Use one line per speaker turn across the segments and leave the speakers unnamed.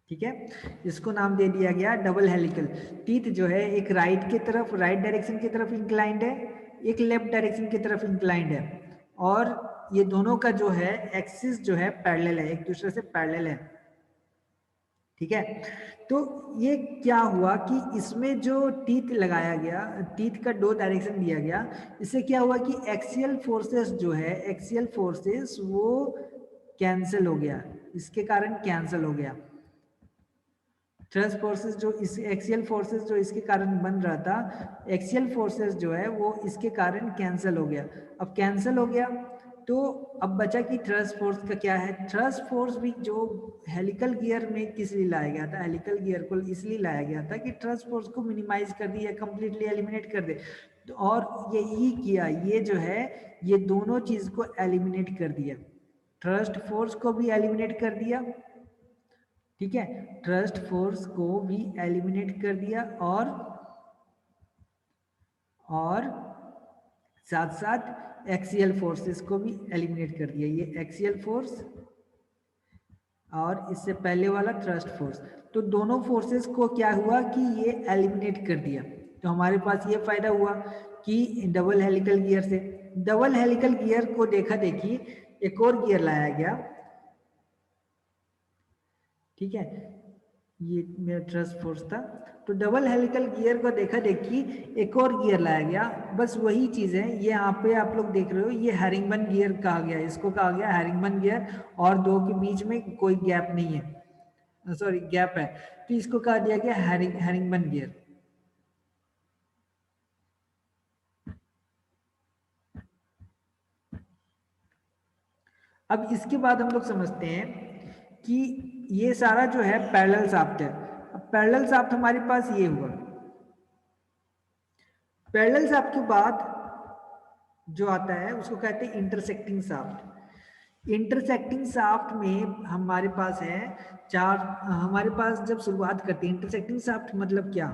ठीक है, इसको नाम दे दिया गया डबल हेलिकल। टीथ जो है एक राइट की तरफ, राइट डायरेक्शन की तरफ इंक्लाइंड है, एक लेफ्ट डायरेक्शन की तरफ इंक्लाइंड है, और ये दोनों का जो है एक्सिस जो है पैरेलल है, एक दूसरे से पैरेलल है। ठीक है, तो ये क्या हुआ कि इसमें जो टीथ लगाया गया, टीथ का दो डायरेक्शन दिया गया, इससे क्या हुआ कि एक्सियल फोर्सेस जो है, एक्सियल फोर्सेस वो कैंसिल हो गया, इसके कारण कैंसिल हो गया। थ्रस्ट फोर्सेस जो इस एक्सियल फोर्सेस जो इसके कारण बन रहा था, एक्सियल फोर्सेस जो है वो इसके कारण कैंसिल हो गया। अब कैंसिल हो गया तो अब बचा कि थ्रस्ट फोर्स का क्या है। थ्रस्ट फोर्स भी जो हेलिकल गियर में किस लिए लाया गया था, हेलिकल गियर को इसलिए लाया गया था कि थ्रस्ट फोर्स को मिनिमाइज कर दे या कंप्लीटली एलिमिनेट कर दे, और यही किया, ये जो है ये दोनों चीज को एलिमिनेट कर दिया, थ्रस्ट फोर्स को भी एलिमिनेट कर दिया। ठीक है, थ्रस्ट फोर्स को भी एलिमिनेट कर दिया, और साथ साथ एक्सियल फोर्सेस को भी एलिमिनेट कर दिया। ये एक्सियल फोर्स और इससे पहले वाला थ्रस्ट फोर्स, तो दोनों फोर्सेस को क्या हुआ कि ये एलिमिनेट कर दिया। तो हमारे पास ये फायदा हुआ कि डबल हेलिकल गियर से, डबल हेलिकल गियर को देखा देखी एक और गियर लाया गया। ठीक है, ये मेरा थ्रस्ट फोर्स था, तो डबल हेलिकल गियर को देखा देखी एक और गियर लाया गया, बस वही चीज है। ये यहाँ पे आप लोग देख रहे हो, ये हैरिंगबन गियर कहा गया, इसको कहा गया हैरिंगबन गियर, और दो के बीच में कोई गैप नहीं है, सॉरी गैप है, तो इसको कहा दिया गया हैरिंगबन गियर। अब इसके बाद हम लोग समझते हैं कि ये सारा जो है पैरेलल शाफ्ट है। अब पैरेलल शाफ्ट हमारे पास ये हुआ, पैरेलल शाफ्ट के बाद जो आता है उसको कहते हैं इंटरसेक्टिंग शाफ्ट। इंटरसेक्टिंग शाफ्ट में हमारे पास है चार, हमारे पास जब शुरुआत करते हैं इंटरसेक्टिंग शाफ्ट मतलब क्या,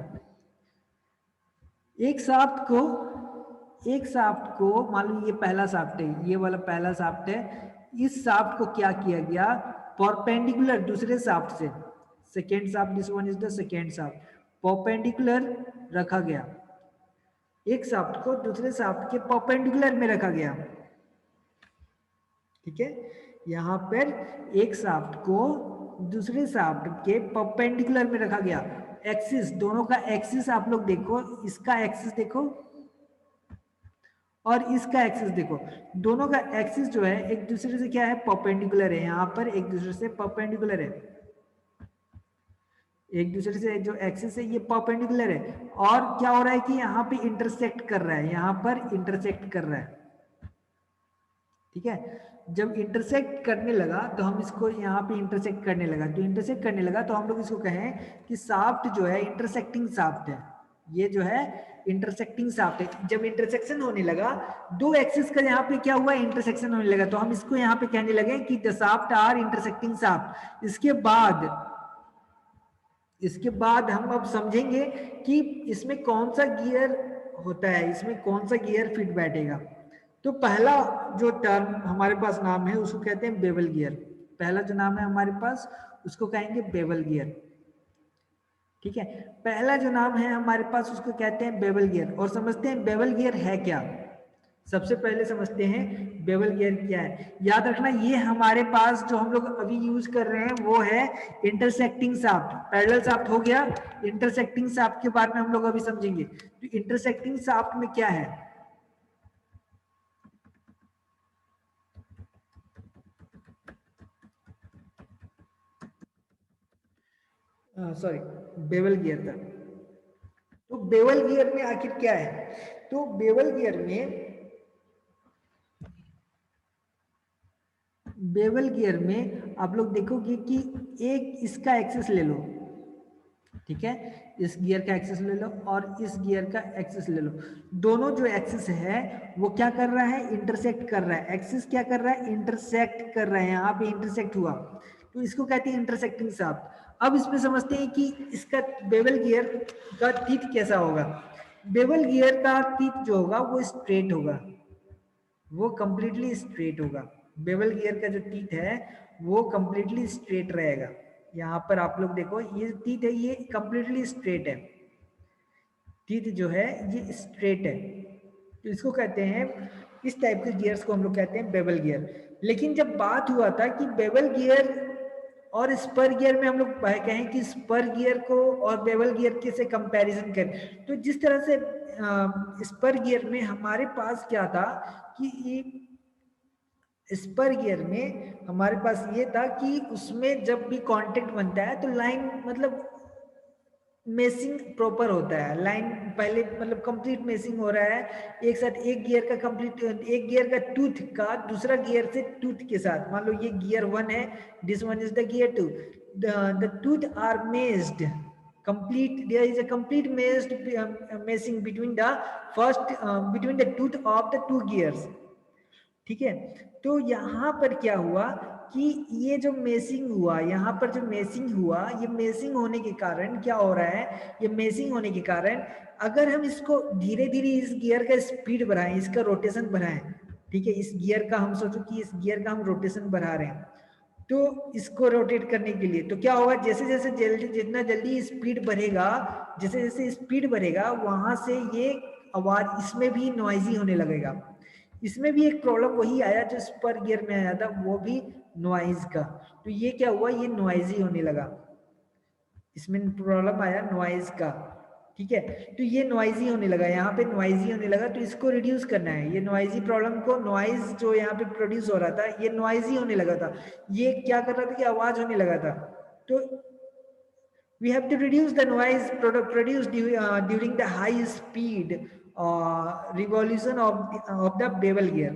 एक शाफ्ट को मान लो ये पहला शाफ्ट है, ये वाला पहला शाफ्ट है, इस शाफ्ट को क्या किया गया, परपेंडिकुलर दूसरे शाफ्ट से, second shaft, this one is the second shaft, perpendicular रखा गया, एक शाफ्ट को दूसरे शाफ्ट के परपेंडिकुलर में रखा गया। ठीक है, यहां पर एक शाफ्ट को दूसरे शाफ्ट के परपेंडिकुलर में रखा गया, एक्सिस, दोनों का एक्सिस आप लोग देखो, इसका एक्सिस देखो और इसका एक्सिस देखो, दोनों का एक्सिस जो है एक दूसरे से क्या है, परपेंडिकुलर है, यहां पर एक दूसरे से परपेंडिकुलर है, एक दूसरे से जो एक्सिस है ये परपेंडिकुलर है, और क्या हो रहा है कि यहाँ पे इंटरसेक्ट कर रहा है, यहाँ पर इंटरसेक्ट कर रहा है। ठीक है, जब इंटरसेक्ट करने लगा तो हम इसको यहाँ पे इंटरसेक्ट करने लगा, तो इंटरसेक्ट करने लगा तो हम लोग इसको कहें कि शाफ्ट जो है इंटरसेक्टिंग शाफ्ट है, ये जो है इंटरसेक्टिंग शाफ्ट है। जब इंटरसेक्शन होने लगा दो एक्सिस का, यहाँ पे क्या हुआ, इंटरसेक्शन होने लगा, तो हम इसको यहाँ पे कहने लगे कि the shaft are intersecting shaft. इसके बाद हम अब समझेंगे कि इसमें कौन सा गियर होता है, इसमें कौन सा गियर फिट बैठेगा। तो पहला जो टर्म हमारे पास नाम है उसको कहते हैं बेवल गियर, पहला जो नाम है हमारे पास उसको कहेंगे बेवल गियर। ठीक है, पहला जो नाम है हमारे पास उसको कहते हैं बेवल गियर, और समझते हैं बेवल गियर है क्या। सबसे पहले समझते हैं बेवल गियर क्या है। याद रखना ये हमारे पास जो हम लोग अभी यूज कर रहे हैं वो है इंटरसेक्टिंग शाफ्ट, पैरेलल शाफ्ट हो गया, इंटरसेक्टिंग शाफ्ट के बारे में हम लोग अभी समझेंगे। तो इंटरसेक्टिंग शाफ्ट में क्या है, सॉरी बेवल गियर था। तो बेवल गियर में आखिर क्या है, तो बेवल गियर में आप लोग देखोगे कि एक इसका एक्सिस ले लो, ठीक है, इस गियर का एक्सिस ले लो और इस गियर का एक्सिस ले लो, दोनों जो एक्सिस है वो क्या कर रहा है, इंटरसेक्ट कर रहा है, एक्सिस क्या कर रहा है, इंटरसेक्ट कर रहा है, यहाँ पे इंटरसेक्ट हुआ, तो इसको कहते हैं इंटरसेक्टिंग शाफ्ट। अब इसमें समझते हैं कि इसका बेवल गियर का टीथ कैसा होगा। बेवल गियर का टीथ जो होगा वो स्ट्रेट होगा, वो कंप्लीटली स्ट्रेट होगा, बेवल गियर का जो टीथ है वो कंप्लीटली स्ट्रेट रहेगा, यहाँ पर आप लोग देखो ये टीथ है, ये कंप्लीटली स्ट्रेट है, टीथ जो है ये स्ट्रेट है, तो इसको कहते हैं, इस टाइप के गियर्स को हम लोग कहते हैं बेवल गियर। लेकिन जब बात हुआ था कि बेवल गियर और स्पर गियर में हम लोग कहें कि स्पर गियर को और बेवल गियर के से कंपैरिजन करें, तो जिस तरह से स्पर गियर में हमारे पास क्या था कि स्पर गियर में हमारे पास ये था कि उसमें जब भी कांटेक्ट बनता है तो लाइन मतलब मेसिंग प्रॉपर होता है, लाइन पहले मतलब कंप्लीट मेसिंग हो रहा है एक साथ, एक गियर का कंप्लीट, एक गियर का टूथ का दूसरा गियर से टूथ के साथ, मान लो ये गियर 1 है, this one is the gear 2, the tooth are meshed complete, there is a complete mesing between the first between the tooth of the two gears, ठीक है। तो यहाँ पर क्या हुआ कि ये जो मेसिंग हुआ, यहाँ पर जो मेसिंग हुआ, ये मेसिंग होने के कारण क्या हो रहा है, ये मेसिंग होने के कारण अगर हम इसको धीरे धीरे इस गियर का स्पीड बढ़ाएं, इसका रोटेशन बढ़ाएं, ठीक है, इस गियर का हम सोचो कि इस गियर का हम रोटेशन बढ़ा रहे हैं, तो इसको रोटेट करने के लिए तो क्या होगा, जैसे जैसे जल्दी जितना जल्दी स्पीड बढ़ेगा, जैसे जैसे स्पीड बढ़ेगा वहां से ये आवाज इसमें भी नॉइजी होने लगेगा। इसमें भी एक प्रॉब्लम वही आया जो स्पर गियर में आया था, वो भी नॉइज का। तो ये क्या हुआ, ये नॉइजी होने लगा, इसमें प्रॉब्लम आया नॉइज का, ठीक है। तो ये नॉइजी होने लगा, यहाँ पे नॉइजी होने लगा, तो इसको रिड्यूस करना है, ये नॉइजी प्रॉब्लम को, नॉइज जो यहाँ पे प्रोड्यूस हो रहा था ये नॉइजी होने लगा था, ये क्या कर रहा था कि आवाज होने लगा था। तो we have to reduce the noise produced during the high speed revolution of the bevel gear।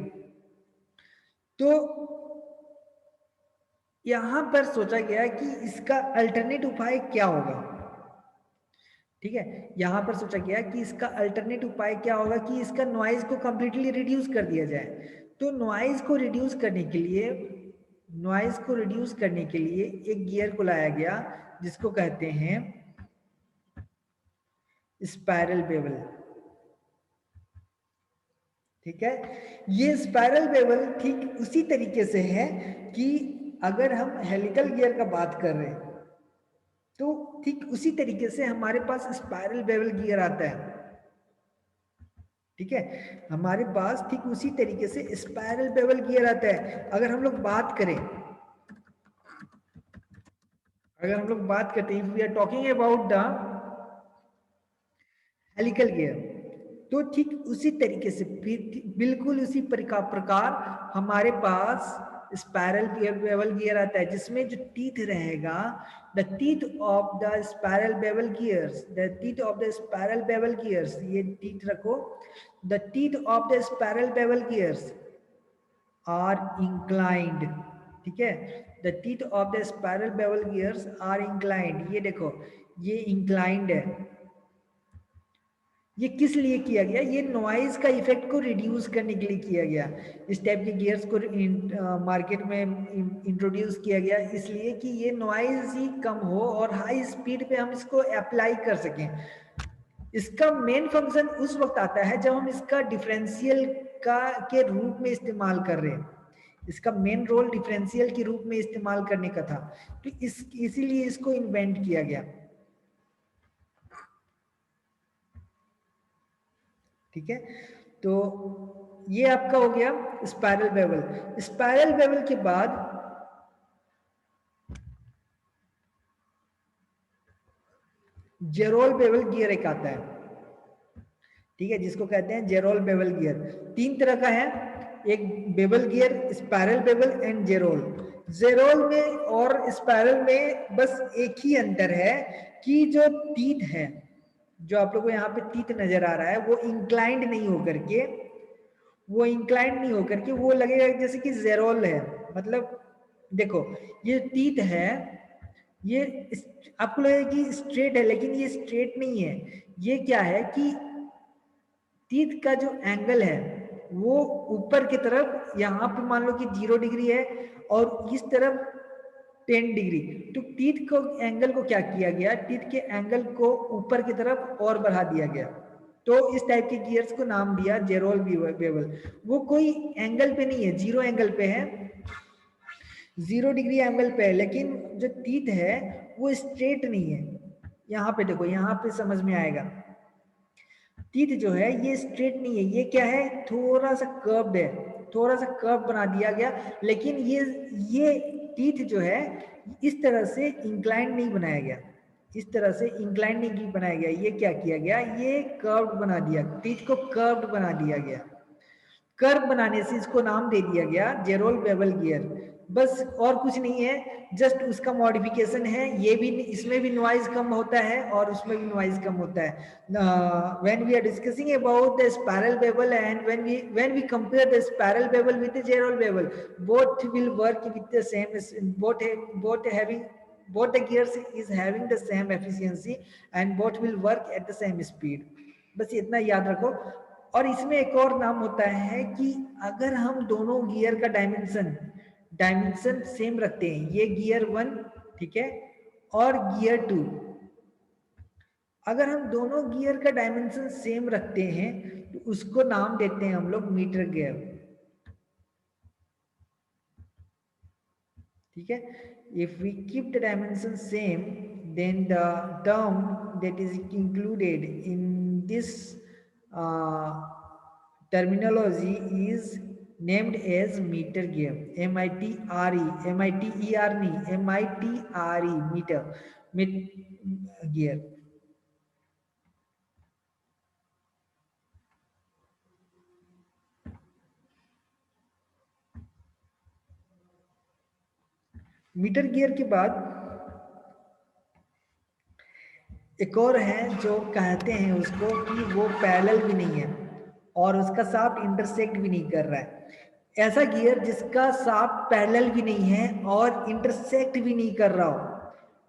तो यहां पर सोचा गया कि इसका अल्टरनेट उपाय क्या होगा, ठीक है, यहां पर सोचा गया कि इसका अल्टरनेट उपाय क्या होगा कि इसका नॉइज को कंप्लीटली रिड्यूस कर दिया जाए। तो नॉइज को रिड्यूस करने के लिए, नॉइज को रिड्यूस करने के लिए एक गियर को लाया गया जिसको कहते हैं स्पाइरल बेवल, ठीक है। ये स्पाइरल बेवल ठीक उसी तरीके से है कि अगर हम हेलिकल गियर का बात कर रहे हैं तो ठीक उसी तरीके से हमारे पास स्पाइरल बेवल गियर आता है, ठीक है, हमारे पास ठीक उसी तरीके से स्पाइरल बेवल गियर आता है। अगर हम लोग बात करें, अगर हम लोग बात करते हैं, we are talking about the helical gear, तो ठीक उसी तरीके से बिल्कुल उसी प्रकार हमारे पास स्पाइरल बेवल गियर आता है, जिसमें जो टीथ रहेगा, the teeth of the spiral bevel gears, the teeth of the spiral bevel gears, ये टीथ रखो, the teeth of the spiral bevel gears are inclined, ठीक है, the teeth of the spiral bevel gears are inclined, ये देखो ये inclined है। ये किस लिए किया गया, ये नॉइज का इफेक्ट को रिड्यूस करने के लिए किया गया, इस टाइप के गियर्स को मार्केट में इंट्रोड्यूस किया गया, इसलिए कि ये नॉइज ही कम हो और हाई स्पीड पे हम इसको अप्लाई कर सकें। इसका मेन फंक्शन उस वक्त आता है जब हम इसका डिफरेंशियल का के रूप में इस्तेमाल कर रहे हैं, इसका मेन रोल डिफरेंशियल के रूप में इस्तेमाल करने का था, तो इसीलिए इसको इन्वेंट किया गया, ठीक है। तो ये आपका हो गया स्पाइरल बेवल। स्पाइरल बेवल के बाद जेरोल बेवल गियर एक आता है, ठीक है, जिसको कहते हैं जेरोल बेवल गियर। 3 तरह का है, एक bevel gear, spiral bevel and Zerol. Zerol में और स्पाइरल में बस एक ही अंतर है कि जो टीथ है, जो आप लोगों को यहाँ पे टीथ नजर आ रहा है, वो इंक्लाइंड नहीं होकर के, वो इंक्लाइंड नहीं होकर के वो लगेगा जैसे कि जेरोल है। मतलब देखो ये टीथ है, ये आपको लगेगा कि स्ट्रेट है, लेकिन ये स्ट्रेट नहीं है, ये क्या है कि टीथ का जो एंगल है वो ऊपर की तरफ, यहाँ पे मान लो कि 0 डिग्री है और इस तरफ 10 डिग्री, तो टीथ को एंगल को क्या किया गया, टीथ के एंगल को ऊपर की तरफ और बढ़ा दिया गया, तो इस टाइप के गियर्स को नाम दिया जेरोल बेवल। वो कोई एंगल पे नहीं है, 0 एंगल पे है, 0 डिग्री एंगल पे है, लेकिन जो टीथ है वो स्ट्रेट नहीं है। यहाँ पे देखो, यहाँ पे समझ में आएगा, टीथ जो है ये स्ट्रेट नहीं है, ये क्या है, थोड़ा सा कर्व्ड है, थोड़ा सा कर्व बना दिया गया। लेकिन ये टीथ जो है इस तरह से इंक्लाइन नहीं बनाया गया, इस तरह से इंक्लाइन नहीं बनाया गया। ये क्या किया गया, ये कर्व्ड बना दिया, टीथ को कर्व्ड बना दिया गया। कर्व बनाने से इसको नाम दे दिया गया जेरोल बेवल गियर। बस और कुछ नहीं है, जस्ट उसका मॉडिफिकेशन है। ये भी, इसमें भी नॉइज कम होता है और उसमें भी नॉइज कम होता है। When we are discussing about the spiral bevel and when we compare the spiral bevel with the Zerol bevel, both will work with the same, both the gears is having the same efficiency and both will work at the same speed. बस इतना याद रखो। और इसमें एक और नाम होता है कि अगर हम दोनों गियर का डायमेंशन सेम रखते हैं, ये गियर 1 ठीक है और गियर 2, अगर हम दोनों गियर का डायमेंशन सेम रखते हैं तो उसको नाम देते हैं हम लोग मीटर गियर, ठीक है। If we keep the dimension same then the term that is included in this terminology is named as meter gear, meter gear. Metre gear के बाद एक और है जो कहते हैं उसको कि वो पैरेलल भी नहीं है और उसका शाफ्ट इंटरसेक्ट भी नहीं कर रहा है। ऐसा गियर जिसका शाफ्ट पैरेलल भी नहीं है और इंटरसेक्ट भी नहीं कर रहा हो,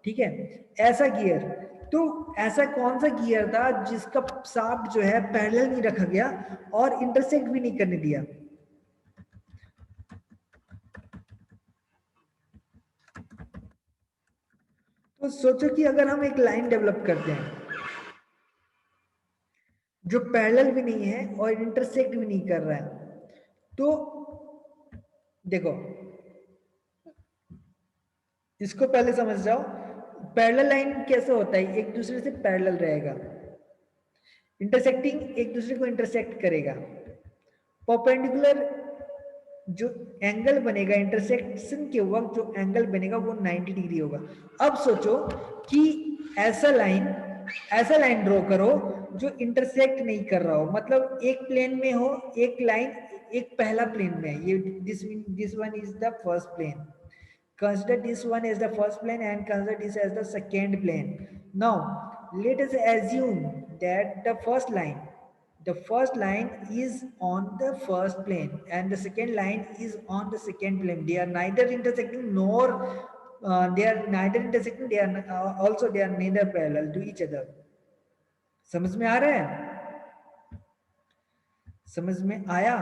ठीक है, ऐसा गियर। तो ऐसा कौन सा गियर था जिसका शाफ्ट जो है पैरेलल नहीं रखा गया और इंटरसेक्ट भी नहीं करने दिया? तो सोचो कि अगर हम एक लाइन डेवलप करते हैं जो पैरेलल भी नहीं है और इंटरसेक्ट भी नहीं कर रहा है, तो देखो इसको पहले समझ जाओ। पैरेलल लाइन कैसे होता है, एक दूसरे से पैरेलल रहेगा, इंटरसेक्टिंग एक दूसरे को इंटरसेक्ट करेगा, परपेंडिकुलर जो एंगल बनेगा इंटरसेक्शन के वक्त जो एंगल बनेगा वो 90 डिग्री होगा। अब सोचो कि ऐसा लाइन ड्रॉ करो जो इंटरसेक्ट नहीं कर रहा हो, मतलब एक प्लेन में हो, एक लाइन एक पहला प्लेन में, ये this one is the first plane, consider this one as the first plane and consider this as the second plane. Now let us assume that the first line is on the first plane and the second line is on the second plane. They are neither intersecting nor they are also they are neither parallel to each other. समझ में आ रहा है? समझ में आया?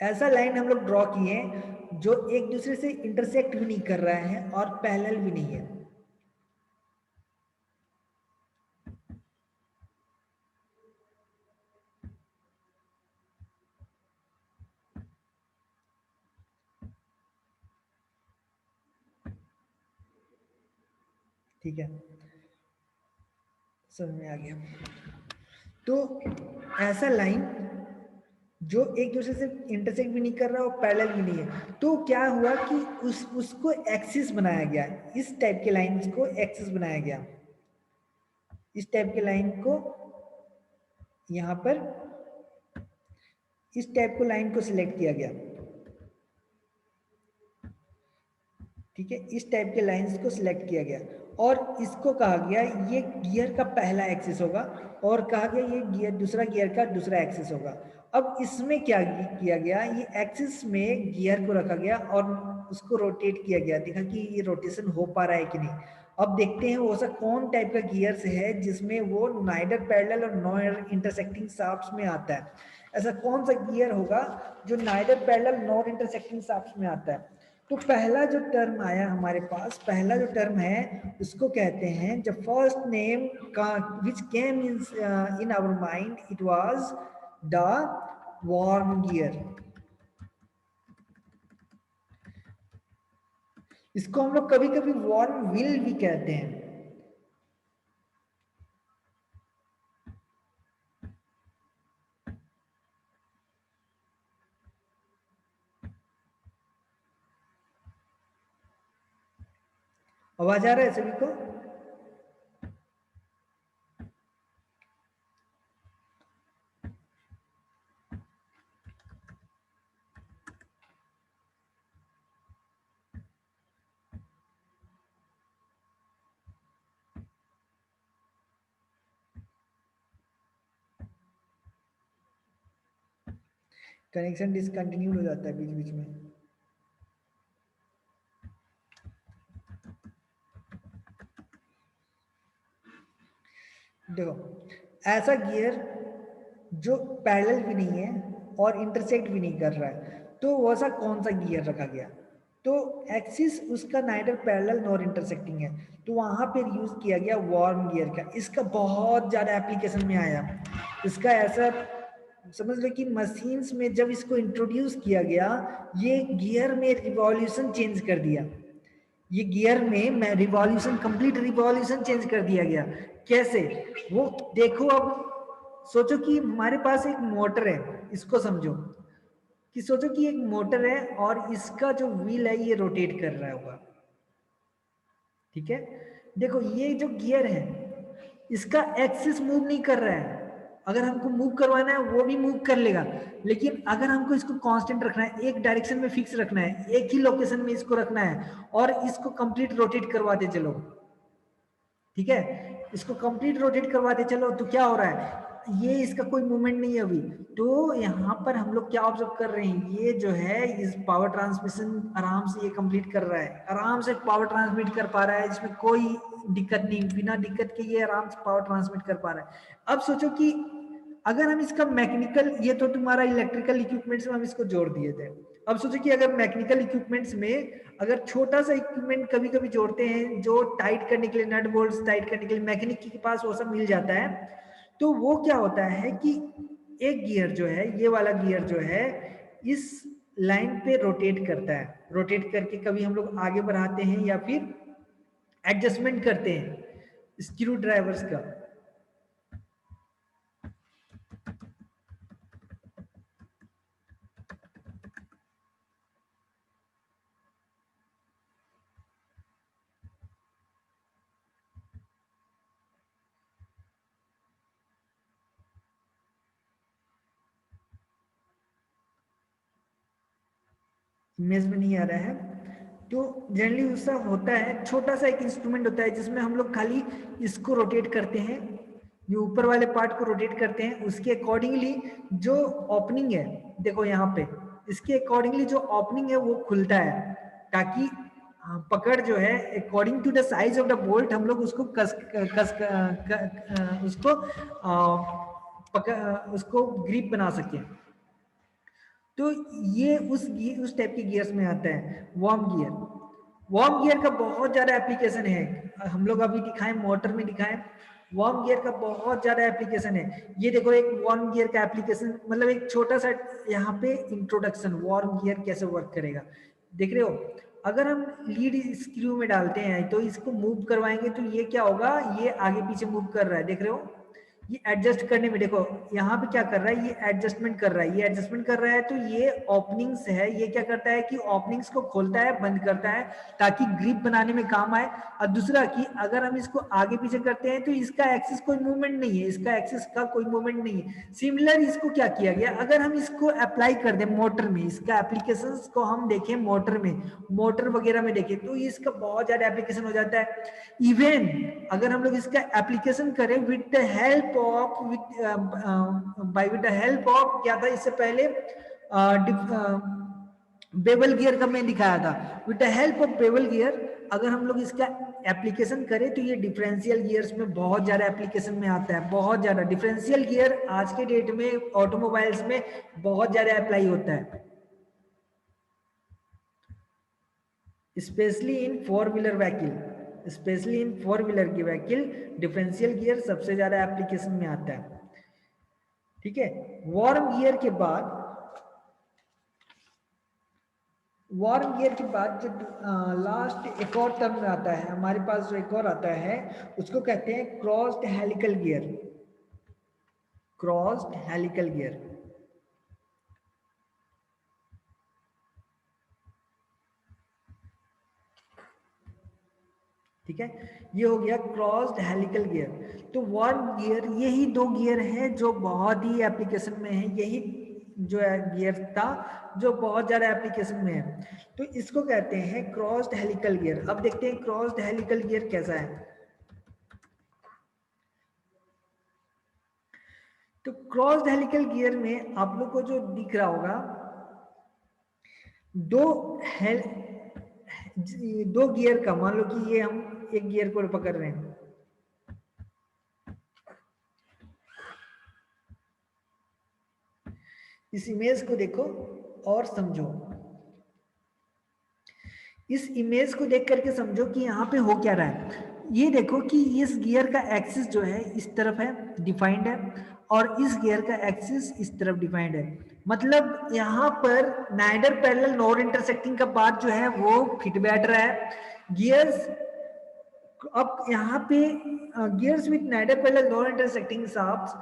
ऐसा line हम लोग ड्रॉ किए जो एक दूसरे से इंटरसेक्ट भी नहीं कर रहा है और पैरेलल भी नहीं है। ठीक है, समझ में आ गया। तो ऐसा लाइन जो एक दूसरे से इंटरसेक्ट भी नहीं कर रहा और पैरेलल भी नहीं है, तो क्या हुआ कि उसको एक्सिस बनाया गया, इस टाइप के लाइंस को एक्सिस बनाया गया, इस टाइप के लाइन को यहां पर इस टाइप को लाइन को सिलेक्ट किया गया, ठीक है, इस टाइप के लाइंस को सिलेक्ट किया गया और इसको कहा गया ये गियर का पहला एक्सिस होगा और कहा गया ये गियर दूसरा गियर का दूसरा एक्सिस होगा। अब इसमें क्या किया गया, ये एक्सिस में गियर को रखा गया और उसको रोटेट किया गया, देखा कि ये रोटेशन हो पा रहा है कि नहीं। अब देखते हैं वो सा कौन टाइप का गियर्स है जिसमें वो नाइदर पैरेलल और नॉर इंटरसेक्टिंग शाफ्ट्स में आता है। ऐसा कौन सा गियर होगा जो neither parallel nor intersecting shafts में आता है? तो पहला जो टर्म आया हमारे पास, पहला जो टर्म है उसको कहते हैं, the first name which came in our mind, it was the worm gear. इसको हम लोग कभी कभी वार्म व्हील भी कहते हैं। आवाज आ रहा है सभी को? कनेक्शन डिसकंटिन्यूड हो जाता है बीच बीच में। देखो ऐसा गियर जो पैरेलल भी नहीं है और इंटरसेक्ट भी नहीं कर रहा है, तो वैसा कौन सा गियर रखा गया? तो एक्सिस उसका नाइदर पैरेलल नॉर इंटरसेक्टिंग है, तो वहां पे यूज किया गया वार्म गियर का। इसका बहुत ज्यादा एप्लीकेशन में आया। इसका ऐसा समझ लो कि मशीन्स में जब इसको इंट्रोड्यूस किया गया, ये गियर में रिवॉल्यूशन चेंज कर दिया। ये गियर में रिवॉल्यूशन, कंप्लीट रिवॉल्यूशन चेंज कर दिया गया। कैसे? वो देखो, अब सोचो कि हमारे पास एक मोटर है, इसको समझो कि सोचो कि एक मोटर है और इसका जो व्हील है ये रोटेट कर रहा होगा, ठीक है? देखो ये जो गियर है इसका एक्सिस मूव नहीं कर रहा है। अगर हमको मूव करवाना है वो भी मूव कर लेगा, लेकिन अगर हमको इसको कांस्टेंट रखना है, एक डायरेक्शन में फिक्स रखना है, एक ही लोकेशन में इसको रखना है और इसको कंप्लीट रोटेट करवाते चलो, ठीक है? इसको कंप्लीट रोटेट करवाते चलो, तो क्या हो रहा है? ये इसका कोई मूवमेंट नहीं है अभी। तो यहाँ पर हम लोग क्या ऑब्जर्व कर रहे हैं, ये जो है इस पावर ट्रांसमिशन आराम से ये कंप्लीट कर रहा है, आराम से पावर ट्रांसमिट कर पा रहा है, इसमें कोई दिक्कत नहीं, बिना दिक्कत के ये आराम से पावर ट्रांसमिट कर पा रहा है। अब सोचो कि अगर हम इसका मैकेनिकल, ये तो तुम्हारा इलेक्ट्रिकल इक्विपमेंट्स में हम इसको जोड़ दिए थे, अब सोचो कि अगर मैकेनिकल इक्विपमेंट्स में अगर छोटा सा इक्विपमेंट कभी कभी जोड़ते हैं जो टाइट करने के लिए, नट बोल्ट टाइट करने के लिए मैकेनिक के पास वो सब मिल जाता है, तो वो क्या होता है कि एक गियर जो है, ये वाला गियर जो है इस लाइन पे रोटेट करता है, रोटेट करके कभी हम लोग आगे बढ़ाते हैं या फिर एडजस्टमेंट करते हैं स्क्रू ड्राइवर्स का। इमेज में नहीं आ रहा है, तो जनरली उसका होता है, छोटा सा एक इंस्ट्रूमेंट होता है जिसमें हम लोग खाली इसको रोटेट करते हैं, ये ऊपर वाले पार्ट को रोटेट करते हैं, उसके अकॉर्डिंगली जो ओपनिंग है, देखो यहाँ पे इसके अकॉर्डिंगली जो ओपनिंग है वो खुलता है, ताकि पकड़ जो है according to the size of the bolt हम लोग उसको उसको उसको ग्रिप बना सके। तो ये उस टाइप के गियर्स में आता है वार्म गियर। वार्म गियर का बहुत ज्यादा एप्लीकेशन है, हम लोग अभी दिखाएं, मोटर में दिखाएं, वार्म गियर का बहुत ज्यादा एप्लीकेशन है। ये देखो एक वार्म गियर का एप्लीकेशन, मतलब एक छोटा सा यहाँ पे इंट्रोडक्शन, वार्म गियर कैसे वर्क करेगा देख रहे हो। अगर हम लीड स्क्रू में डालते हैं तो इसको मूव करवाएंगे, तो ये क्या होगा, ये आगे पीछे मूव कर रहा है, देख रहे हो। ये एडजस्ट करने में देखो यहाँ पे क्या कर रहा है, ये एडजस्टमेंट कर रहा है, ये एडजस्टमेंट कर रहा है, तो ये ओपनिंग्स है, ये क्या करता है कि ओपनिंग्स को खोलता है, बंद करता है, ताकि ग्रिप बनाने में काम आए। और दूसरा कि अगर हम इसको आगे पीछे करते हैं तो इसका एक्सिस कोई मूवमेंट नहीं है, इसका एक्सिस का कोई मूवमेंट नहीं है। सिमिलर इसको क्या किया गया, अगर हम इसको अप्लाई कर दें मोटर में, इसका एप्लीकेशन को हम देखें मोटर में, मोटर वगैरह में देखें, तो इसका बहुत ज्यादा एप्लीकेशन हो जाता है। इवन अगर हम लोग इसका एप्लीकेशन करें with the help of with the help of, क्या था इससे पहले बेवल गियर का मैं दिखाया था, with the help of bevel gear अगर हम लोग इसका एप्लीकेशन करें तो ये डिफरेंशियल गियर्स में बहुत ज्यादा एप्लीकेशन में आता है, बहुत ज्यादा डिफरेंशियल गियर आज के डेट में ऑटोमोबाइल्स में बहुत ज्यादा अप्लाई होता है, specially in four wheeler vehicle, specially in four wheeler की व्हीकल डिफरेंशियल गियर सबसे ज्यादा एप्लीकेशन में आता है, ठीक है। वार्म गियर के बाद वार्म गियर के बाद जो लास्ट एक और टर्म आता है हमारे पास, जो एक और आता है उसको कहते हैं crossed helical gear. Crossed helical gear, ठीक है, ये हो गया क्रॉस्ड हेलिकल गियर। तो वार्म गियर, यही दो गियर हैं जो बहुत ही एप्लीकेशन में है, यही जो है गियर था जो बहुत ज्यादा एप्लीकेशन में है, तो इसको कहते हैं क्रॉस्ड हेलिकल गियर। अब देखते हैं क्रॉस्ड हेलिकल गियर कैसा है। तो क्रॉस्ड हेलिकल गियर में आप लोग को जो दिख रहा होगा, दो हेल दो गियर का, मान लो कि ये हम एक गियर को पकड़ रहे हैं, इस इमेज को देखो और समझो, इस इमेज को देख करके समझो कि यहाँ पे हो क्या रहा है। ये देखो कि इस गियर का एक्सिस जो है इस तरफ है, डिफाइंड है, और इस गियर का एक्सिस इस तरफ डिफाइंड है। मतलब यहाँ पर नाइडर पैरेलल नॉर इंटरसेक्टिंग का बात जो है वो फिट बैठ रहा है। गियर्स, अब यहाँ पे gears with neither parallel nor intersecting shafts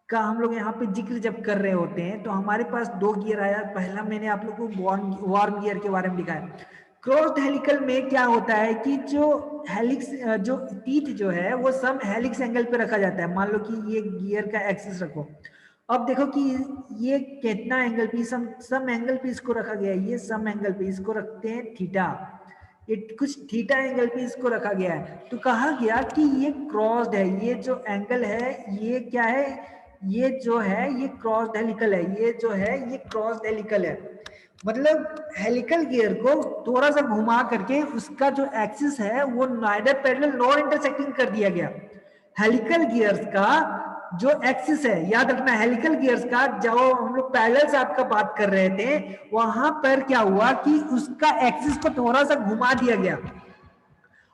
का हम लोग यहाँ पे जिक्र जब कर रहे होते हैं तो हमारे पास दो गियर आया। पहला मैंने आप लोग को वार्म गियर के बारे में दिखाया। क्रॉस्ड हेलिकल में क्या होता है कि जो हेलिक्स, जो टीथ जो है वो सम हेलिक्स एंगल पे रखा जाता है। मान लो कि ये गियर का एक्सिस रखो, अब देखो कि ये कितना एंगल पे, सम एंगल पे इसको रखा गया है, ये सम एंगल पे इसको रखते हैं थीटा, ये कुछ थीटा एंगल पे इसको रखा गया है। तो कहा गया कि ये क्रॉस्ड है, ये जो एंगल है ये क्या है, ये जो है ये क्रॉस्ड हेलिकल है, ये जो है ये क्रॉस्ड हेलिकल है। मतलब हेलिकल गियर को थोड़ा सा घुमा करके उसका जो एक्सिस है वो नाइडर पैरेलल नॉर इंटरसेक्टिंग कर दिया गया। हेलिकल गियर्स का जो एक्सिस है, याद रखना, हेलिकल गियर्स का जो हम लोग पैरेलल से आपका बात कर रहे थे, वहां पर क्या हुआ कि उसका एक्सिस को थोड़ा सा घुमा दिया गया।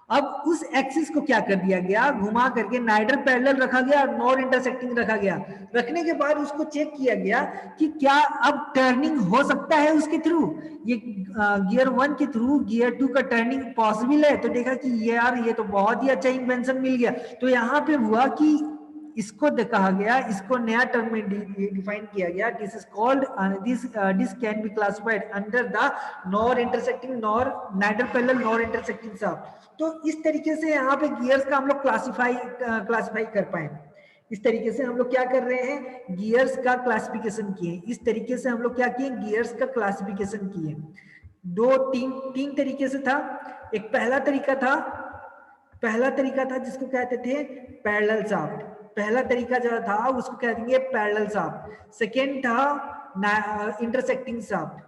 अब उस एक्सिस को क्या कर दिया गया, घुमा करके नाइडर पैरेलल रखा गया और नॉर इंटरसेक्टिंग रखा गया। रखने के बाद उसको चेक किया गया कि क्या अब टर्निंग हो सकता है उसके थ्रू, ये गियर 1 के थ्रू गियर 2 का टर्निंग पॉसिबल है। तो देखा कि ये यार ये तो बहुत ही अच्छा इन्वेंशन मिल गया। तो यहाँ पे हुआ कि इसको कहा गया, इसको नया टर्म में डिफाइन किया गया, this is called, this can be classified under the nor intersecting nor neither parallel nor intersecting shaft. तो इस तरीके से यहाँ पे गियर्स का हम लोग क्लासिफाई कर पाए। इस तरीके से हम लोग क्या कर रहे हैं, गियर्स का क्लासिफिकेशन किए। इस तरीके से हम लोग क्या किए, गियर्स का क्लासिफिकेशन किए। दो तीन तीन तरीके से था। एक पहला तरीका था जिसको कहते थे पैरेलल शाफ्ट। पहला तरीका जो था उसको कह देंगे पैरेलल शाफ्ट। सेकेंड था इंटरसेक्टिंग शाफ्ट,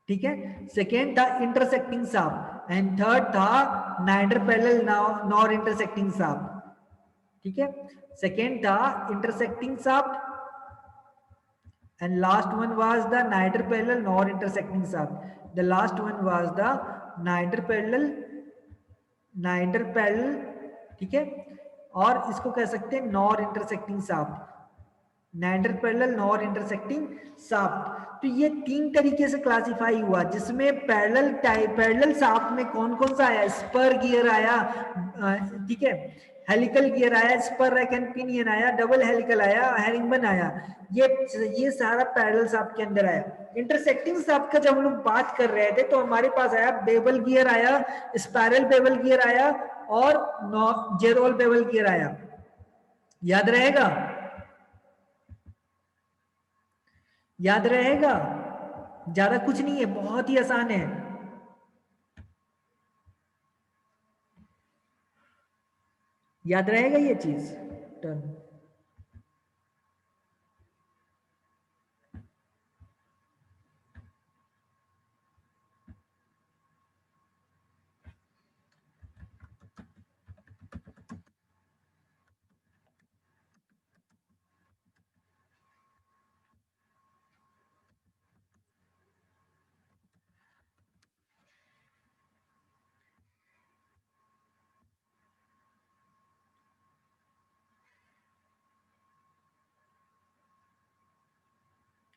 ठीक है, सेकेंड था इंटरसेक्टिंग शाफ्ट, एंड थर्ड था neither parallel nor intersecting shaft, ठीक है। सेकेंड था intersecting shaft and last one was the nadir parallel nor intersecting shaft. The last one was the nadir parallel, ठीक है, और इसको कह सकते हैं nor intersecting shaft, neither parallel nor intersecting shaft. तो ये तीन तरीके से क्लासिफाई हुआ, जिसमें पैरेलल शाफ्ट में कौन कौन सा आया, स्पर गियर आया, ठीक है, हेलिकल गियर आया, स्पर रैक एंड पिनियन आया, डबल हेलिकल आया, हेरिंगबन आया, ये सारा पैरेलल शाफ्ट के अंदर आया। इंटरसेक्टिंग शाफ्ट का जब हम लोग बात कर रहे थे तो हमारे पास आया बेवल गियर आया, स्पाइरल बेवल गियर आया, और जेरोल बेवल गियर आया। याद रहेगा, याद रहेगा, ज्यादा कुछ नहीं है, बहुत ही आसान है। याद रहेगा ये चीज, टर्न।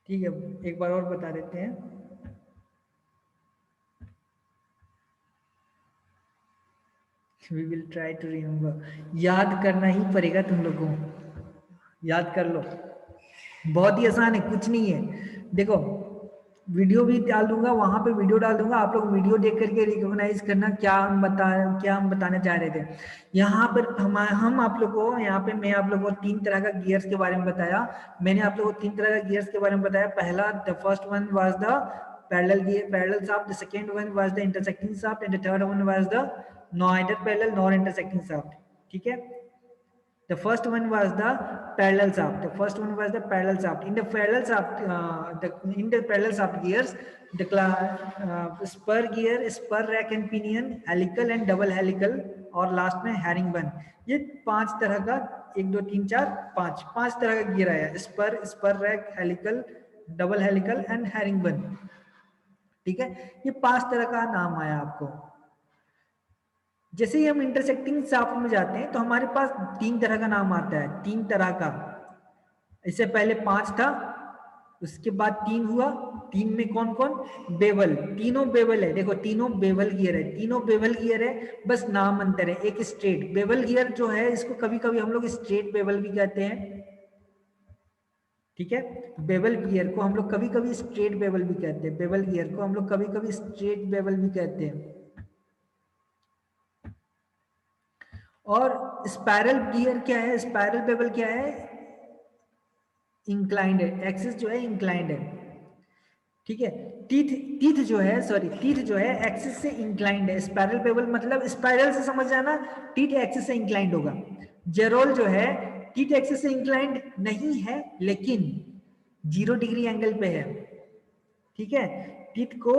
ठीक है, एक बार और बता देते हैं। We will try to remember, याद करना ही पड़ेगा तुम लोगों को, याद कर लो, बहुत ही आसान है, कुछ नहीं है। देखो वीडियो भी डाल दूंगा, वहां पे वीडियो डाल दूंगा, आप लोग वीडियो देख करके रिकॉग्नाइज करना क्या हम बताना चाह रहे थे। यहाँ पर हम आप लोग को, यहाँ पे मैं आप लोग को 3 तरह का गियर्स के बारे में बताया। मैंने आप लोग को 3 तरह का गियर्स के बारे में बताया। पहला, the first one was the parallel gear, parallel shaft, the second one was the intersecting shaft, and the third one was the neither parallel nor intersecting shaft. ठीक है, the first one was the parallel shaft. The first one was the parallel shaft. In the parallel shaft, in the parallel shaft gears, the spur gear, spur rack and pinion, helical and double helical, और last में herring बन। ये 5 तरह का, 1 2 3 4 5 तरह का gear आया, spur, spur rack, helical, double helical and herringbone. ठीक है, ये 5 तरह का नाम आया आपको। जैसे ही हम इंटरसेक्टिंग शाफ्ट में जाते हैं तो हमारे पास 3 तरह का नाम आता है, 3 तरह का। इससे पहले 5 था, उसके बाद 3 हुआ। 3 में कौन कौन? बेवल, तीनों बेवल है। देखो तीनों बेवल गियर है, तीनों बेवल गियर है, बस नाम अंतर है। एक स्ट्रेट बेवल गियर जो है, इसको कभी कभी हम लोग स्ट्रेट बेवल भी कहते हैं। ठीक है, बेवल गियर को हम लोग कभी कभी स्ट्रेट बेवल भी कहते हैं, बेवल गियर को हम लोग कभी कभी स्ट्रेट बेवल भी कहते हैं। और स्पाइरल गियर क्या है, स्पाइरल बेवल क्या है? इंक्लाइंड है, एक्सिस जो है इंक्लाइंड है। ठीक है, टीथ जो है, सॉरी टीथ जो है एक्सिस से इंक्लाइंड है। स्पाइरल बेवल मतलब स्पाइरल से समझ जाना, टीथ एक्सिस से इंक्लाइंड होगा। जेरोल जो है टीथ एक्सिस से इंक्लाइंड नहीं है, लेकिन 0 डिग्री एंगल पे है। ठीक है, टीथ को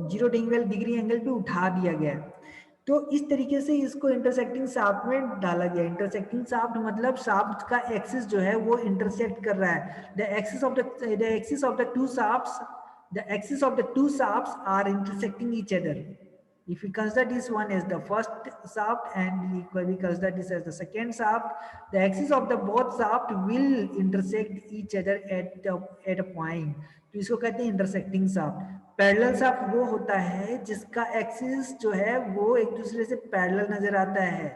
0 डिग्री एंगल पे उठा दिया गया है। तो इस तरीके से इसको इंटरसेक्टिंग शाफ्ट में डाला गया। इंटरसेक्टिंग शाफ्ट मतलब शाफ्ट का एक्सिस जो है वो इंटरसेक्ट कर रहा है। The axis of the two shafts, the axis of the two shafts are intersecting each other. If we consider this one as the first shaft and we consider this as the second shaft, the axis of the both shaft will intersect each other at a point. तो इसको कहते हैं intersecting shaft. Parallel shaft वो होता है जिसका axis जो है वो एक दूसरे से पैरेलल नजर आता है,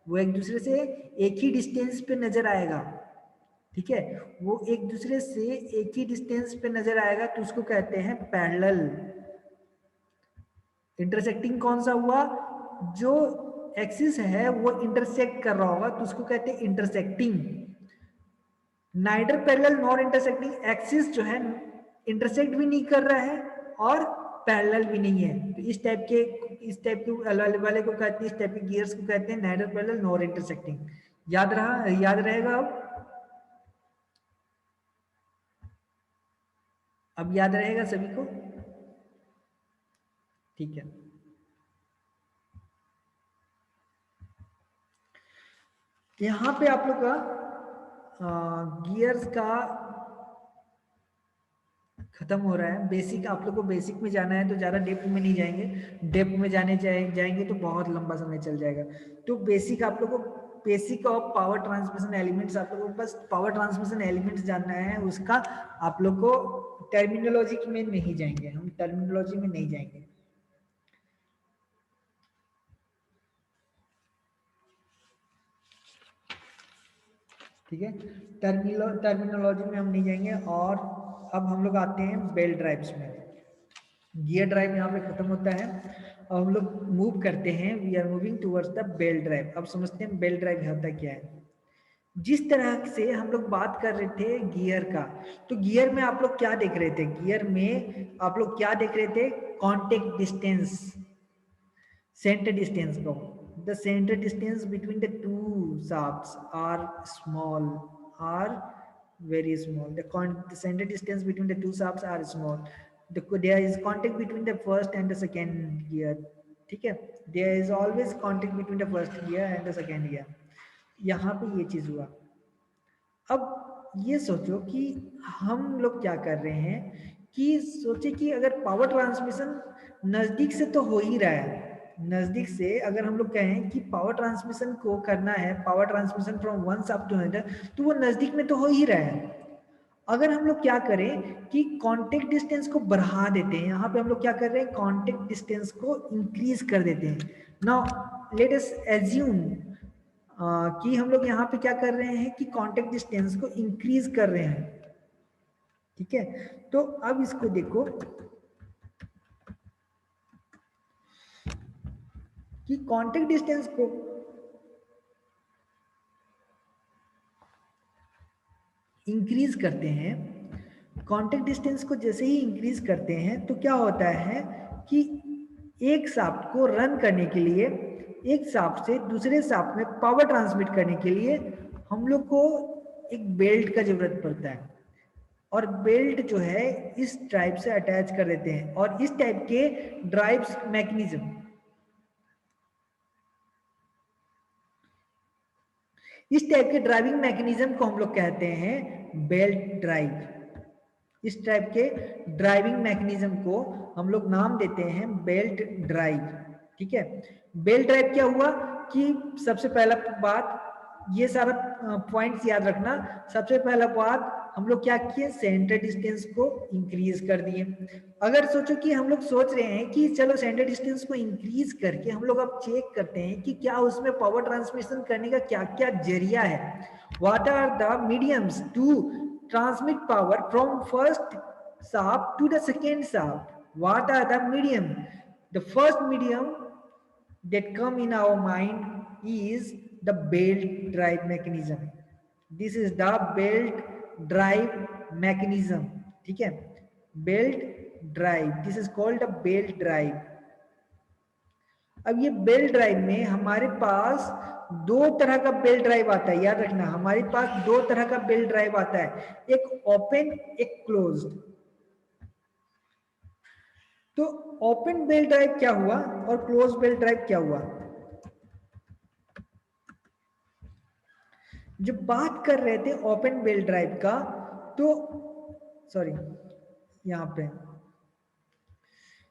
वो एक दूसरे से एक ही डिस्टेंस पे नजर आएगा। ठीक है, वो एक दूसरे से एक ही डिस्टेंस पे नजर आएगा, तो उसको कहते हैं पैरेलल। इंटरसेक्टिंग कौन सा हुआ? जो एक्सिस है वो इंटरसेक्ट कर रहा होगा, तो उसको कहते हैं intersecting. Neither parallel nor intersecting, axis जो है इंटरसेक्ट भी नहीं कर रहा है और पैरेलल भी नहीं है। तो इस टाइप के वाले को कहते हैं, इस टाइप के गियर्स को कहते हैं नाइडर पैरेलल नॉर इंटरसेक्टिंग। याद रहेगा अब याद रहेगा सभी को? ठीक है, यहाँ पे आप लोग का गियर्स का खत्म हो रहा है। बेसिक आप लोग को बेसिक में जाना है तो ज़्यादा डेप्थ में नहीं जाएंगे, डेप्थ में जाएंगे तो बहुत लंबा समय चल जाएगा। तो बेसिक आप लोग को, basic of power transmission elements, आप लोग को बस पावर ट्रांसमिशन एलिमेंट्स जानना है। उसका आप लोग को टर्मिनोलॉजी में नहीं जाएंगे, हम टर्मिनोलॉजी में नहीं जाएंगे। ठीक है, टर्मिनोलॉजी में हम नहीं जाएंगे। और अब हम लोग आते हैं बेल्ट ड्राइव्स में। गियर ड्राइव यहाँ पे खत्म होता है और हम लोग मूव करते हैं, we are moving towards the belt drive. अब समझते हैं बेल्ट ड्राइव होता क्या है। जिस तरह से हम लोग बात कर रहे थे गियर का, तो गियर में आप लोग क्या देख रहे थे? गियर में आप लोग क्या देख रहे थे? कॉन्टेक्ट डिस्टेंस, सेंटर डिस्टेंस को। The centre distance between the two shafts are small, are very small. The center distance between the two shafts are small. There is contact between the first and the second gear. ठीक है, there is always contact between the first gear and the second gear. यहाँ पे ये चीज हुआ। अब ये सोचो कि हम लोग क्या कर रहे हैं कि सोचे कि अगर पावर ट्रांसमिशन नजदीक से तो हो ही रहा है, नजदीक से अगर हम लोग कहें कि पावर ट्रांसमिशन को करना है, power transmission from one shaft to another, तो वो नजदीक में तो हो ही रहा है। अगर हम लोग क्या करें कि कांटेक्ट डिस्टेंस को बढ़ा देते हैं, यहाँ पे हम लोग क्या कर रहे हैं, कांटेक्ट डिस्टेंस को इंक्रीज कर देते हैं। नाउ लेट अस एज्यूम कि हम लोग यहाँ पे क्या कर रहे हैं कि कांटेक्ट डिस्टेंस को इंक्रीज कर रहे हैं, ठीक है। तो अब इसको देखो कि कांटेक्ट डिस्टेंस को इंक्रीज करते हैं, कांटेक्ट डिस्टेंस को जैसे ही इंक्रीज करते हैं तो क्या होता है कि एक शाफ्ट को रन करने के लिए, एक शाफ्ट से दूसरे शाफ्ट में पावर ट्रांसमिट करने के लिए हम लोग को एक बेल्ट का जरूरत पड़ता है, और बेल्ट जो है इस टाइप से अटैच कर देते हैं, और इस टाइप के ड्राइव्स मैकेनिज्म, इस टाइप के ड्राइविंग मैकेनिज्म को हम लोग कहते हैं बेल्ट ड्राइव। इस टाइप के ड्राइविंग मैकेनिज्म को हम लोग नाम देते हैं बेल्ट ड्राइव, ठीक है। बेल्ट ड्राइव क्या हुआ कि सबसे पहला बात, ये सारा पॉइंट्स याद रखना। सबसे पहला बात हम लोग क्या किए, सेंटर डिस्टेंस को इंक्रीज कर दिए। अगर सोचो कि हम लोग सोच रहे हैं कि चलो सेंटर डिस्टेंस को इंक्रीज करके हम लोग अब चेक करते हैं कि क्या उसमें पावर ट्रांसमिशन करने का क्या क्या जरिया है, what are the mediums to transmit power from first shaft to the second shaft. What are the medium? The first medium that come in our mind is the belt drive mechanism. This is the belt drive mechanism, ठीक है। belt drive, this is called the belt drive. अब ये belt drive में हमारे पास दो तरह का belt drive आता है, याद रखना हमारे पास दो तरह का बेल्ट ड्राइव आता है, एक ओपन एक क्लोज्ड। तो ओपन बेल्ट ड्राइव क्या हुआ और क्लोज बेल्ट ड्राइव क्या हुआ, जब बात कर रहे थे ओपन बेल्ट ड्राइव का, तो सॉरी यहां पे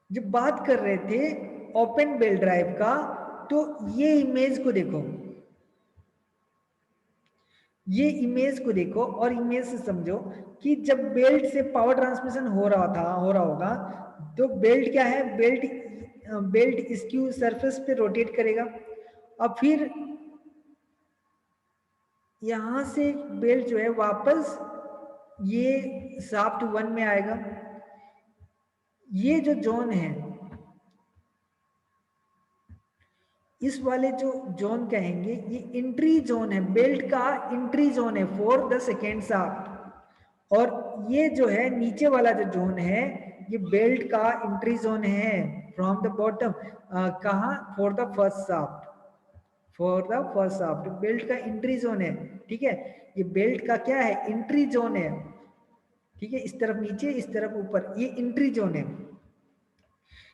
जब बात कर रहे थे ओपन बेल्ट ड्राइव का, तो ये इमेज को देखो, ये इमेज को देखो और इमेज से समझो कि जब बेल्ट से पावर ट्रांसमिशन हो रहा होगा, तो बेल्ट क्या है, बेल्ट इसकी सरफेस पे रोटेट करेगा, और फिर यहां से बेल्ट जो है वापस ये शाफ्ट 1 में आएगा। ये जो जोन है, इस वाले जो जोन कहेंगे ये एंट्री जोन है, बेल्ट का एंट्री जोन है फॉर द सेकेंड शाफ्ट, और ये जो है नीचे वाला जो जोन है ये बेल्ट का एंट्री जोन है फ्रॉम द बॉटम, कहा, for the first shaft, for the first shaft belt का एंट्री जोन है, ठीक है। ये बेल्ट का क्या है, एंट्री जोन है, ठीक है। इस तरफ नीचे इस तरफ ऊपर, ये एंट्री जोन है।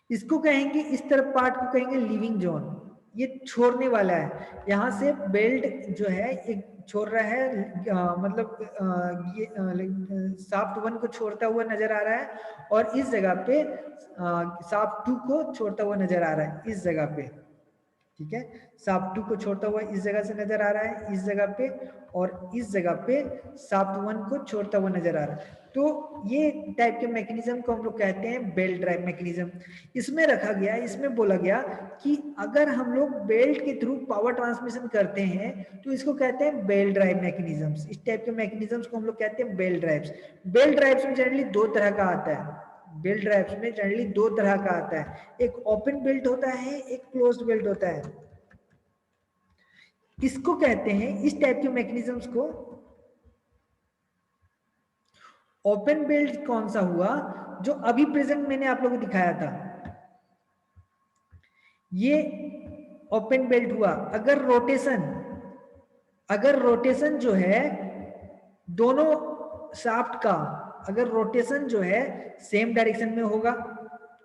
इसको कहेंगे, इस तरफ पार्ट को कहेंगे लीविंग जोन, ये छोड़ने वाला है। यहाँ से बेल्ट जो है एक छोड़ रहा है, मतलब ये शाफ्ट 1 को छोड़ता हुआ नजर आ रहा है, और इस जगह पे शाफ्ट 2 को छोड़ता हुआ नजर आ रहा है, इस जगह पे, ठीक है। शाफ्ट 2 को छोड़ता हुआ इस जगह से नजर आ रहा है, इस जगह पे, और इस जगह पे शाफ्ट 1 को छोड़ता हुआ नजर आ रहा है। तो ये टाइप के मैकेनिज्म को हम लोग कहते हैं बेल्ट ड्राइव मैकेनिज्म। इसमें रखा गया, इसमें बोला गया कि अगर हम लोग बेल्ट के थ्रू पावर ट्रांसमिशन करते हैं तो इसको कहते हैं बेल्ट ड्राइव मैकेनिज्म्स। इस टाइप के मैकेनिज्म्स को हम लोग कहते हैं बेल्ट ड्राइव्स। बेल्ट ड्राइव्स में जनरली दो तरह का आता है, बेल्ट ड्राइव्स में जनरली दो तरह का आता है, एक ओपन बेल्ट होता है, एक क्लोज्ड बेल्ट होता है। किसको कहते हैं, इस टाइप के मैकेनिज्म्स को, ओपन बेल्ट कौन सा हुआ, जो अभी प्रेजेंट मैंने आप लोगों को दिखाया था, ये ओपन बेल्ट हुआ। अगर रोटेशन जो है दोनों शाफ्ट का, अगर रोटेशन जो है सेम डायरेक्शन में होगा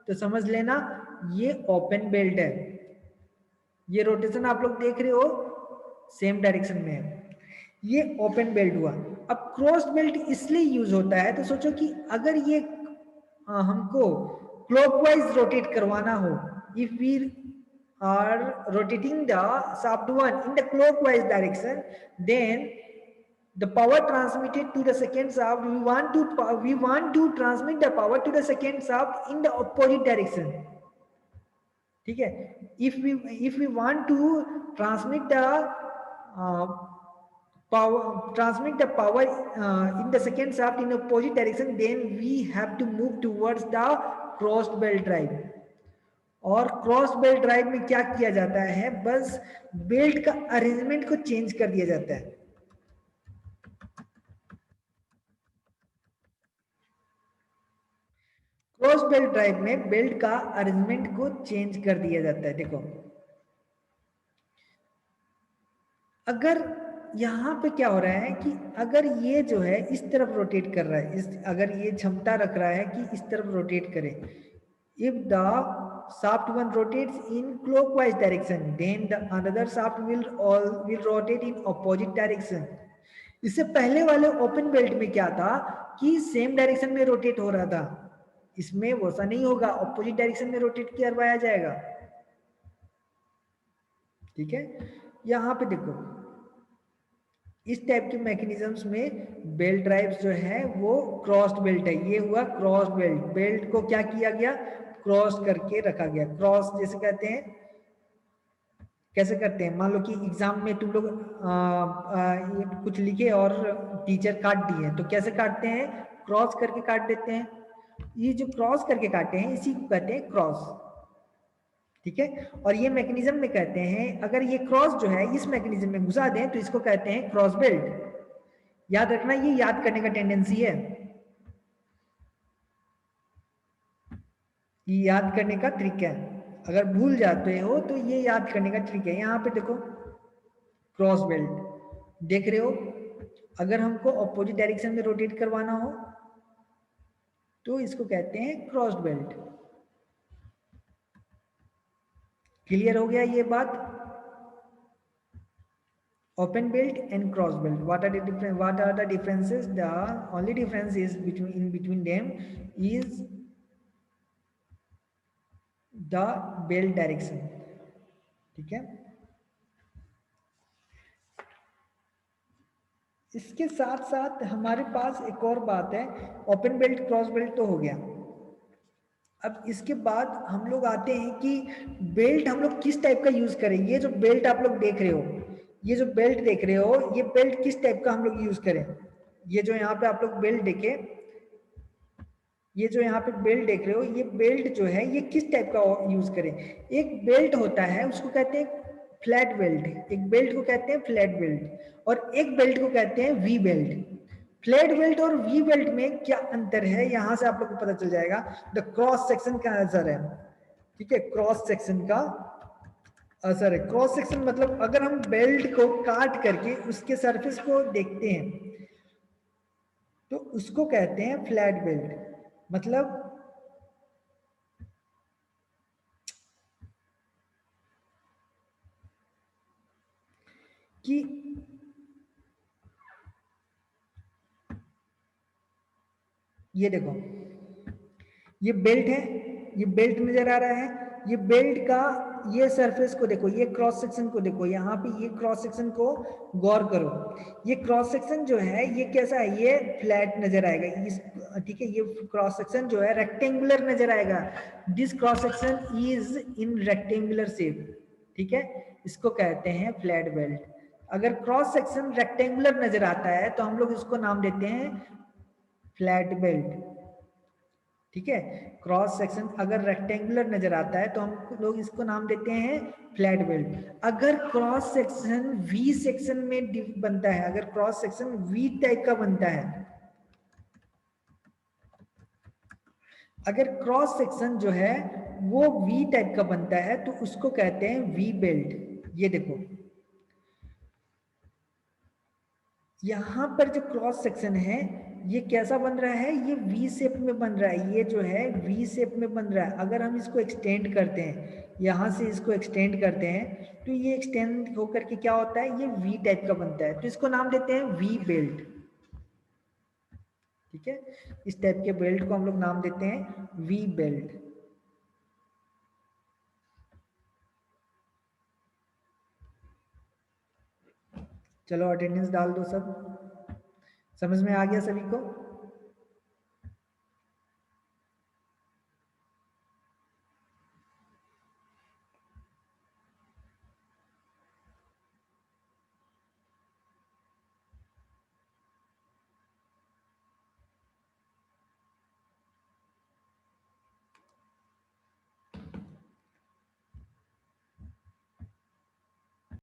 तो समझ लेना ये ओपन बेल्ट है। ये रोटेशन आप लोग देख रहे हो सेम डायरेक्शन में है, ये ओपन बेल्ट हुआ। अब क्रॉस बेल्ट इसलिए यूज होता है, तो सोचो कि अगर ये हमको क्लॉकवाइज रोटेट करवाना हो, if we are rotating the shaft 1 in the clockwise direction, then the power transmitted to the second shaft, we want to transmit the power to the second shaft in the opposite direction. ठीक है, if we want to transmit the uh, power in the second shaft in opposite direction, then we have to move towards the crossed belt drive. और cross belt drive में क्या किया जाता है, बस belt का अरेंजमेंट को चेंज कर दिया जाता है. क्रॉस बेल्ट ड्राइव में बेल्ट का अरेंजमेंट को चेंज कर दिया जाता है. देखो अगर यहाँ पे क्या हो रहा है कि अगर ये जो है इस तरफ रोटेट कर रहा है, अगर ये क्षमता रख रहा है कि इस तरफ रोटेट करे, if the shaft one rotates in clockwise direction, then the another shaft will rotate in opposite direction. इससे पहले वाले ओपन बेल्ट में क्या था कि सेम डायरेक्शन में रोटेट हो रहा था, इसमें वैसा नहीं होगा, ऑपोजिट डायरेक्शन में रोटेट करवाया जाएगा. ठीक है, यहाँ पे देखो इस टाइप के मैकेनिज्म्स में बेल्ट ड्राइव्स जो है वो क्रॉस्ड बेल्ट है. ये हुआ क्रॉस बेल्ट, बेल्ट को क्या किया गया, क्रॉस करके रखा गया. क्रॉस जैसे कहते हैं, कैसे करते हैं, मान लो कि एग्जाम में तुम लोग कुछ लिखे और टीचर काट दिए, तो कैसे काटते हैं, क्रॉस करके काट देते हैं. ये जो क्रॉस करके काटे हैं इसी को कहते हैं क्रॉस. ठीक है, और ये मैकेनिज्म में कहते हैं अगर ये क्रॉस जो है इस मैकेनिज्म में घुसा दें तो इसको कहते हैं क्रॉस बेल्ट. याद रखना, ये याद करने का टेंडेंसी है, ये याद करने का ट्रिक है. अगर भूल जाते हो तो ये याद करने का ट्रिक है. यहाँ पे देखो क्रॉस बेल्ट देख रहे हो, अगर हमको ऑपोजिट डायरेक्शन में रोटेट करवाना हो तो इसको कहते हैं क्रॉस बेल्ट. क्लियर हो गया ये बात. Open belt and cross belt, what are the differences? The only difference is between them is the belt direction. ठीक है, इसके साथ साथ हमारे पास एक और बात है. ओपन बेल्ट क्रॉस बेल्ट तो हो गया. अब इसके बाद हम लोग आते हैं कि बेल्ट हम लोग किस टाइप का यूज करें. ये जो बेल्ट आप लोग देख रहे हो, ये जो बेल्ट देख रहे हो, ये बेल्ट किस टाइप का हम लोग यूज करें. ये जो यहाँ पे आप लोग बेल्ट देखे, ये जो यहाँ पे बेल्ट देख रहे हो, ये बेल्ट जो है ये किस टाइप का यूज करें. एक बेल्ट होता है उसको कहते हैं फ्लैट बेल्ट, एक बेल्ट को कहते हैं फ्लैट बेल्ट, और एक बेल्ट को कहते हैं वी बेल्ट. फ्लैट बेल्ट और वी बेल्ट में क्या अंतर है, यहां से आप लोग को पता चल जाएगा. द क्रॉस सेक्शन का असर है. ठीक है, क्रॉस सेक्शन का असर है. क्रॉस सेक्शन मतलब अगर हम बेल्ट को काट करके उसके सरफेस को देखते हैं तो उसको कहते हैं फ्लैट बेल्ट. मतलब कि ये देखो ये बेल्ट है, ये बेल्ट नजर आ रहा है, ये बेल्ट का ये सरफेस को देखो, ये क्रॉस सेक्शन को देखो, यहाँ पे ये क्रॉस सेक्शन को गौर करो. ये क्रॉस सेक्शन जो है ये कैसा है, ये फ्लैट नजर आएगा. इस ठीक है, ये क्रॉस सेक्शन जो है रेक्टेंगुलर नजर आएगा. This cross section is in rectangular shape. ठीक है, इसको कहते हैं फ्लैट बेल्ट. अगर क्रॉस सेक्शन रेक्टेंगुलर नजर आता है तो हम लोग इसको नाम देते हैं फ्लैट बेल्ट. ठीक है, क्रॉस सेक्शन अगर रेक्टेंगुलर नजर आता है तो हम लोग इसको नाम देते हैं फ्लैट बेल्ट. अगर क्रॉस सेक्शन वी सेक्शन में बनता है, अगर क्रॉस सेक्शन वी टाइप का बनता है, अगर क्रॉस सेक्शन जो है वो वी टाइप का बनता है तो उसको कहते हैं वी बेल्ट. ये देखो यहां पर जो क्रॉस सेक्शन है ये कैसा बन रहा है, ये वी शेप में बन रहा है. ये जो है वी शेप में बन रहा है. अगर हम इसको एक्सटेंड करते हैं, यहां से इसको एक्सटेंड करते हैं तो ये एक्सटेंड होकर के क्या होता है, ये वी टाइप का बनता है. तो इसको नाम देते हैं वी बेल्ट. ठीक है, इस टाइप के बेल्ट को हम लोग नाम देते हैं वी बेल्ट. चलो अटेंडेंस डाल दो सब. समझ में आ गया सभी को?